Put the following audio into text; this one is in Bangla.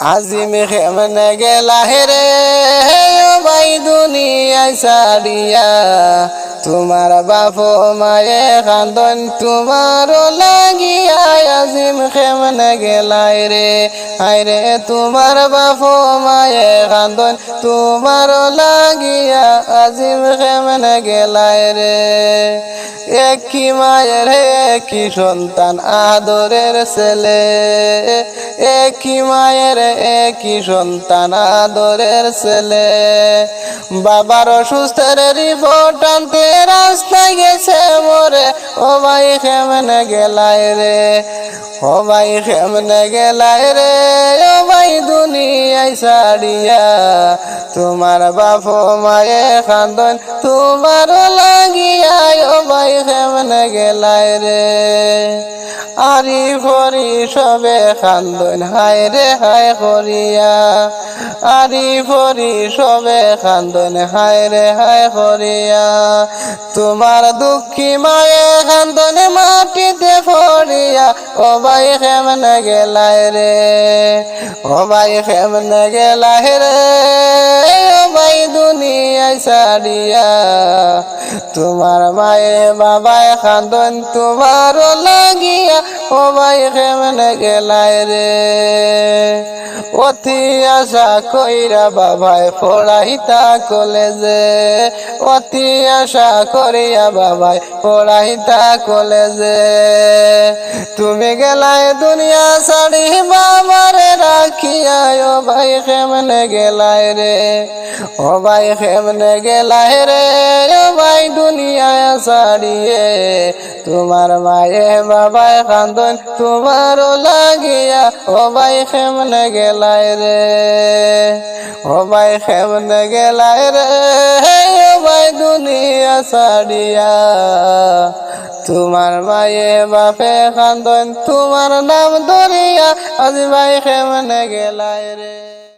আজিম কেমনে গেলা রে ও ভাই দুনিয়ায় ছাড়িয়া, তোমার বাপ মায়ে কান্দন তোমার লাগিয়া। আজিম কেমনে গেলাই রে হায়রে, তোমার বাপ মায়ে কান্দন তোমার লাগিয়া। আজিম কেমনে গেলাই রে, একই মায়ের একই সন্তান আদরের ছেলে, একই মায়ের একই সন্তান আদরের ছেলে। বাবার অসুস্থের রিপোর্ট আনতে রাস্তায় গেছে মরে, ও ভাই কেমনে গেলাই রে, ও ভাই কেমনে গেলাই রে, ও ভাই দুনিয়ায় ছাড়িয়া। তোমার বাপ মায়ে কান্দন তোমার লাগিয়া, ও ভাই কেমনে গেলাই রে। আরি ভরি সবে কান্দন হায় রে হায় করিয়া, আরি ভরি সবে কান্দন হায় রে হায় করিয়া। তোমার দুঃখী মায়ে কান্দনে মাটিতে পড়িয়া, ও ভাই কেমনে গেলাই রে, ও ভাই কেমনে গেলাই রে, ও ভাই দুনিয়ায় ছাড়িয়া। তোমার মায়ে বাবায় কান্দন তোমার লাগিয়া, ও ভাই কেমনে গেলাই রে। অতি আশা কইরা বাবায় পড়াইতা কলেজে, অতি আশা করিয়া বাবায় পড়াইতা কলেজে। তুমি গেলাই দুনিয়া ছাড়ি বাবারে রাখিয়া, ও ভাই কেমনে গেলাই রে, ও ভাই কেমনে গেলাই রে, ও ভাই দুনিয়া ছাড়িয়ে। তোমার মায়ে বাবায় কান্দন তোমার লাগিয়া, ও ভাই কেমনে গেলাই রে, ও ভাই কেমনে গেলাই রে, ও ভাই দুনিয়া ছাড়িয়া। তোমার মায়ে বাপে কান্দন তোমার নাম ধরিয়া, আজ ভাই কেমনে গেলাই রে।